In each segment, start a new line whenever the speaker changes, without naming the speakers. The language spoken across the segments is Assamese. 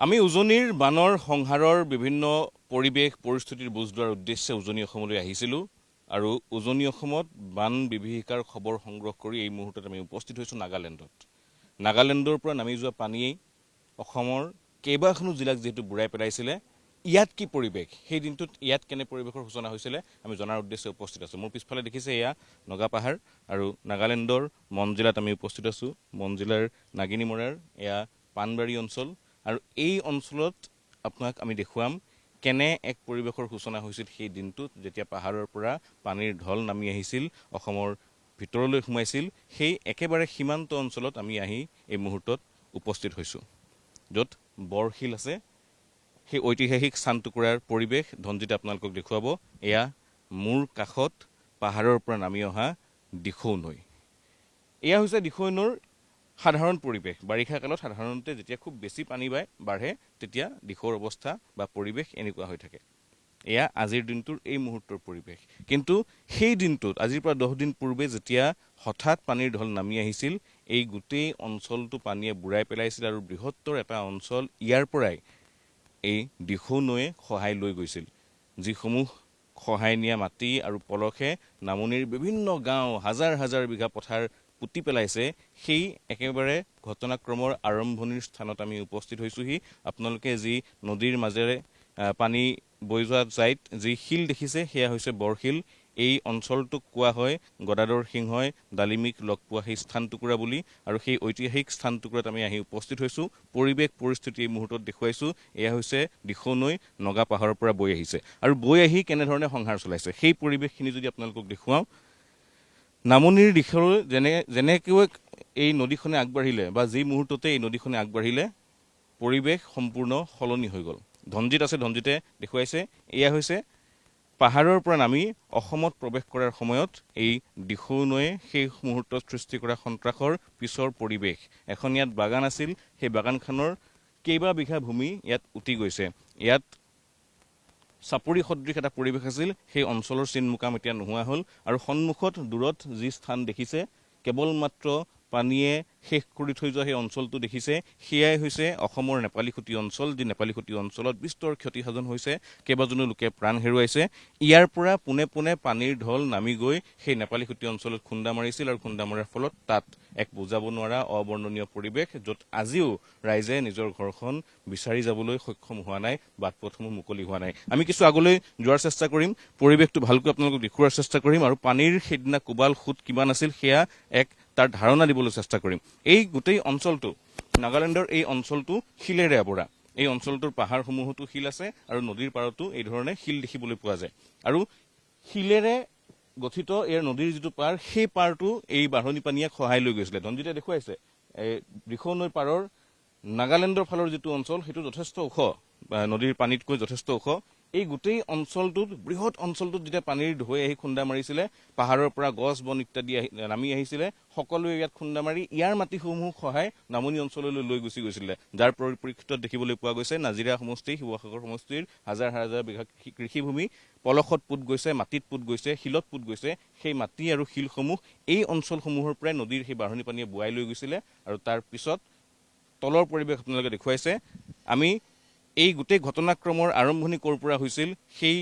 আমি উজনিৰ বানৰ সংহাৰৰ বিভিন্ন পৰিৱেশ পৰিস্থিতিৰ বুজ লোৱাৰ উদ্দেশ্যে উজনি অসমলৈ আহিছিলোঁ আৰু উজনি অসমত বান বিভীষিকাৰ খবৰ সংগ্ৰহ কৰি এই মুহূৰ্তত আমি উপস্থিত হৈছোঁ নাগালেণ্ডত। নাগালেণ্ডৰ পৰা নামি যোৱা পানীয়ে অসমৰ কেইবাখনো জিলাক যিহেতু বুৰাই পেলাইছিলে, ইয়াত কি পৰিৱেশ, সেই দিনটোত ইয়াত কেনে পৰিৱেশৰ সূচনা হৈছিলে আমি জনাৰ উদ্দেশ্যে উপস্থিত আছোঁ। মোৰ পিছফালে দেখিছে এয়া নগা পাহাৰ আৰু নাগালেণ্ডৰ মন জিলাত আমি উপস্থিত আছোঁ। মন জিলাৰ নাগিনীমৰাৰ এয়া পানবাৰী অঞ্চল আৰু এই অঞ্চলত আপোনাক আমি দেখুৱাম কেনে এক পৰিৱেশৰ সূচনা হৈছিল সেই দিনটোত যেতিয়া পাহাৰৰ পৰা পানীৰ ঢল নামি আহিছিল, অসমৰ ভিতৰলৈ সোমাইছিল। সেই একেবাৰে সীমান্ত অঞ্চলত আমি আহি এই মুহূৰ্তত উপস্থিত হৈছোঁ, য'ত বৰশিল আছে। সেই ঐতিহাসিক স্থান টুকুৰাৰ পৰিৱেশ ধনজিতে আপোনালোকক দেখুৱাব। এয়া মোৰ কাষত পাহাৰৰ পৰা নামি অহা দিখৌ নৈ। এয়া হৈছে দিখৌ নৈৰ সাধাৰণ পৰিৱেশ। বাৰিষা কালত সাধাৰণতে যেতিয়া খুব বেছি পানী বাঢ়ে তেতিয়া দিখৌৰ অৱস্থা বা পৰিৱেশ এনেকুৱা হৈ থাকে। এয়া আজিৰ দিনটোৰ এই মুহূৰ্তৰ পৰিৱেশ। কিন্তু সেই দিনটোত আজিৰ পৰা 10 দিন পূৰ্বে যেতিয়া হঠাৎ পানীৰ ঢল নামি আহিছিল, এই গোটেই অঞ্চলটো পানীয়ে বুৰাই পেলাইছিল আৰু বৃহত্তৰ এটা অঞ্চল ইয়াৰ পৰাই এই দিখৌ নৈয়ে খহাই লৈ গৈছিল। যিসমূহ খহাই নিয়া মাটি আৰু পলসে নামনিৰ বিভিন্ন গাঁও, হাজাৰ হাজাৰ বিঘা পথাৰ পুতি পেলাইছে। সেই একেবাৰে ঘটনাক্ৰমৰ আৰম্ভণিৰ স্থানত আমি উপস্থিত হৈছোঁহি। আপোনালোকে যি নদীৰ মাজেৰে পানী বৈ যোৱা জাইত যি শিল দেখিছে, সেয়া হৈছে বৰশিল। এই অঞ্চলটোক কোৱা হয় গদাধৰ সিংহই ডালিমিক লগ পোৱা সেই স্থান টুকুৰা বুলি, আৰু সেই ঐতিহাসিক স্থান টুকুৰাত আমি আহি উপস্থিত হৈছোঁ। পৰিৱেশ পৰিস্থিতি এই মুহূৰ্তত দেখুৱাইছোঁ। এয়া হৈছে দিখৌ নৈ, নগা পাহাৰৰ পৰা বৈ আহিছে আৰু বৈ আহি কেনেধৰণে সংহাৰ চলাইছে সেই পৰিৱেশখিনি যদি আপোনালোকক দেখুৱাওঁ। নামনিৰ দিশলৈ যেনেকৈ এই নদীখনে আগবাঢ়িলে বা যি মুহূৰ্ততে এই নদীখনে আগবাঢ়িলে, পৰিৱেশ সম্পূৰ্ণ সলনি হৈ গ'ল। ধনজিত আছে, ধনজিতে দেখুৱাইছে। এয়া হৈছে পাহাৰৰ পৰা নামি অসমত প্ৰৱেশ কৰাৰ সময়ত এই দিখৌ নৈয়ে সেই মুহূৰ্তত সৃষ্টি কৰা সন্ত্ৰাসৰ পিছৰ পৰিৱেশ। এখন ইয়াত বাগান আছিল, সেই বাগানখনৰ কেইবা বিঘা ভূমি ইয়াত উটি গৈছে। ইয়াত চাপৰি সদৃশ এটা পৰিৱেশ আছিল, সেই অঞ্চলৰ চিন মুকাম এতিয়া নোহোৱা হ'ল আৰু সন্মুখত দূৰত যি স্থান দেখিছে, কেৱল মাত্ৰ পানীয়ে শেষ কৰি থৈ যোৱা সেই অঞ্চলটো দেখিছে, সেয়াই হৈছে অসমৰ নেপালীখুটি অঞ্চল। যি নেপালীখুটি অঞ্চলত বিস্তৰ ক্ষতিসাধন হৈছে, কেইবাজনো লোকে প্ৰাণ হেৰুৱাইছে। ইয়াৰ পৰা পোনে পোনে পানীৰ ঢল নামি গৈ সেই নেপালীখুটি অঞ্চলত খুন্দা মাৰিছিল আৰু খুন্দা মৰাৰ ফলত তাত এক বুজাব নোৱাৰা অবৰ্ণনীয় পৰিৱেশ, য'ত আজিও ৰাইজে নিজৰ ঘৰখন বিচাৰি যাবলৈ সক্ষম হোৱা নাই, বাট পথসমূহ মুকলি হোৱা নাই। আমি কিছু আগলৈ যোৱাৰ চেষ্টা কৰিম, পৰিৱেশটো ভালকৈ আপোনালোকক দেখুওৱাৰ চেষ্টা কৰিম আৰু পানীৰ সেইদিনা কোবাল সোঁত কিমান আছিল সেয়া তাৰ ধাৰণা দিবলৈ চেষ্টা কৰিম। এই গোটেই অঞ্চলটো, নাগালেণ্ডৰ এই অঞ্চলটো শিলেৰে আৱৰা। এই অঞ্চলটোৰ পাহাৰসমূহতো শিল আছে আৰু নদীৰ পাৰতো এই ধৰণে শিল দেখিবলৈ পোৱা যায়। আৰু শিলেৰে গঠিত ইয়াৰ নদীৰ যিটো পাৰ, সেই পাৰটো এই বাঢ়নি পানীয়ে খহাই লৈ গৈছিলে। ধনজিতে দেখুৱাইছে এই দিখৌ নৈৰ পাৰৰ নাগালেণ্ডৰ ফালৰ যিটো অঞ্চল, সেইটো যথেষ্ট ওখ, নদীৰ পানীতকৈ যথেষ্ট ওখ। এই গোটেই অঞ্চলটোত, বৃহৎ অঞ্চলটোত যেতিয়া পানীৰ ঢৌ আহি খুন্দা মাৰিছিলে, পাহাৰৰ পৰা গছ বন ইত্যাদি নামি আহিছিলে, সকলোৱে ইয়াত খুন্দা মাৰি ইয়াৰ মাটিসমূহ খহাই নামনি অঞ্চললৈ লৈ গুচি গৈছিলে। যাৰ পৰিপ্ৰেক্ষিতত দেখিবলৈ পোৱা গৈছে নাজিৰা সমষ্টি, শিৱসাগৰ সমষ্টিৰ হাজাৰ হাজাৰ বিঘা কৃষিভূমি পলসত পোত গৈছে, মাটিত পোত গৈছে, শিলত পোত গৈছে। সেই মাটি আৰু শিলসমূহ এই অঞ্চলসমূহৰ পৰাই নদীৰ সেই বাঢ়নি পানীয়ে বুৱাই লৈ গৈছিলে আৰু তাৰ পিছত তলৰ পৰিৱেশ আপোনালোকে দেখুৱাইছে। আমি এই গোটেই ঘটনাক্ৰমৰ আৰম্ভণি ক'ৰ পৰা হৈছিল, সেই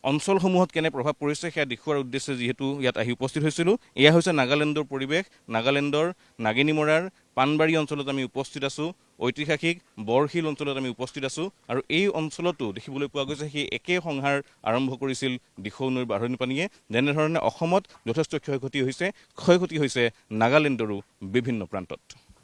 অঞ্চলসমূহত কেনে প্ৰভাৱ পৰিছে সেয়া দেখুওৱাৰ উদ্দেশ্যে যিহেতু ইয়াত আহি উপস্থিত হৈছিলোঁ। এয়া হৈছে নাগালেণ্ডৰ পৰিৱেশ। নাগালেণ্ডৰ নাগিনীমৰাৰ পানবাৰী অঞ্চলত আমি উপস্থিত আছোঁ। ঐতিহাসিক বৰশিল অঞ্চলত আমি উপস্থিত আছোঁ আৰু এই অঞ্চলতো দেখিবলৈ পোৱা গৈছে সেই একে সংহাৰ আৰম্ভ কৰিছিল দিখৌ নৈৰ বাঢ়নি পানীয়ে। যেনেধৰণে অসমত যথেষ্ট ক্ষয়ক্ষতি হৈছে নাগালেণ্ডৰো বিভিন্ন প্ৰান্তত।